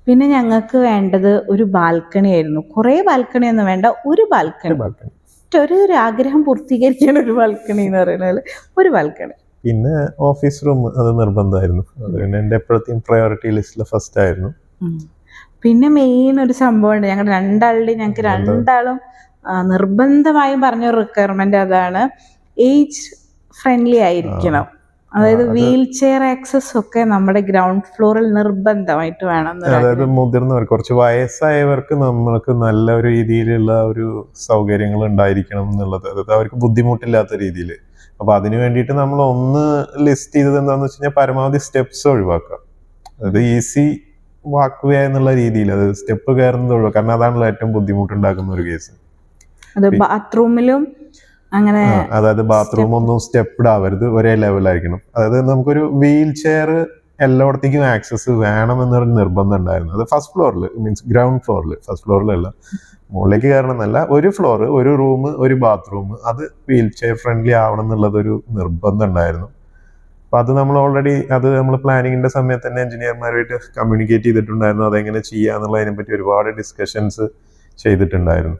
പിന്നെ ഞങ്ങൾക്ക് വേണ്ടത് ഒരു ബാൽക്കണി ആയിരുന്നു. കുറേ ബാൽക്കണി ഒന്നും വേണ്ട, ഒരു ബാൽക്കണി. ഒരു ആഗ്രഹം പൂർത്തീകരിക്കാൻ ഒരു ബാൽക്കണി എന്ന് പറയുന്നത് ഒരു ബാൽക്കണി. പിന്നെ ഓഫീസ് റൂം അത് നിർബന്ധമായിരുന്നു. അതുകൊണ്ട് എൻ്റെ എപ്പോഴത്തെയും പ്രയോറിറ്റി ലിസ്റ്റിൽ ഫസ്റ്റ് ആയിരുന്നു. പിന്നെ മെയിൻ ഒരു സംഭവമുണ്ട്, ഞങ്ങൾക്ക് രണ്ടാളും നിർബന്ധമായും പറഞ്ഞൊരു റിക്വയർമെന്റ് അതാണ്, ഏജ് ഫ്രണ്ട്ലി ആയിരിക്കണം. അതായത് വീൽ ചെയർ ആക്സസ് ഒക്കെ നമ്മുടെ ഗ്രൗണ്ട് ഫ്ലോറിൽ നിർബന്ധമായിട്ട് വേണം. അതായത് മുതിർന്നവർ, കുറച്ച് വയസ്സായവർക്ക് നമ്മൾക്ക് നല്ല ഒരു രീതിയിലുള്ള ഒരു സൗകര്യങ്ങൾ ഉണ്ടായിരിക്കണം എന്നുള്ളത്, അതായത് അവർക്ക് ബുദ്ധിമുട്ടില്ലാത്ത രീതിയിൽ. അപ്പൊ അതിനു വേണ്ടിയിട്ട് നമ്മൾ ഒന്ന് ലിസ്റ്റ് ചെയ്തത് എന്താണെന്ന് വെച്ച് കഴിഞ്ഞാൽ പരമാവധി സ്റ്റെപ്സ് ഒഴിവാക്കുക. അതായത് ഈസി വാക്ക് വേ എന്നുള്ള രീതിയിൽ, അത് സ്റ്റെപ്പ് കയറുന്നത് ഒഴിവാക്കുക. കാരണം അതാണല്ലോ ഏറ്റവും ബുദ്ധിമുട്ടുണ്ടാക്കുന്ന ഒരു കേസ്. ബാത്റൂമിലും അങ്ങനെ, അതായത് ബാത്റൂം ഒന്നും സ്റ്റെപ്ഡ് ആവരുത്, ഒരേ ലെവലായിരിക്കണം. അതായത് നമുക്കൊരു വീൽ ചെയർ എല്ലായിടത്തേക്കും ആക്സസ് വേണമെന്നൊരു നിർബന്ധം ഉണ്ടായിരുന്നു. അത് ഫസ്റ്റ് ഫ്ലോറിൽ, മീൻസ് ഗ്രൗണ്ട് ഫ്ലോറിൽ, ഫസ്റ്റ് ഫ്ലോറിലല്ല, മുകളിലേക്ക് കയറണമെന്നല്ല, ഒരു ഫ്ലോർ, ഒരു റൂം, ഒരു ബാത്റൂം, അത് വീൽ ചെയർ ഫ്രണ്ട്ലി ആവണം എന്നുള്ളതൊരു നിർബന്ധം ഉണ്ടായിരുന്നു. അപ്പം അത് നമ്മൾ പ്ലാനിങ്ങിന്റെ സമയത്ത് തന്നെ എഞ്ചിനീയർമാരുമായിട്ട് കമ്മ്യൂണിക്കേറ്റ് ചെയ്തിട്ടുണ്ടായിരുന്നു. അതെങ്ങനെ ചെയ്യാന്നുള്ളതിനെ പറ്റി ഒരുപാട് ഡിസ്കഷൻസ് ചെയ്തിട്ടുണ്ടായിരുന്നു.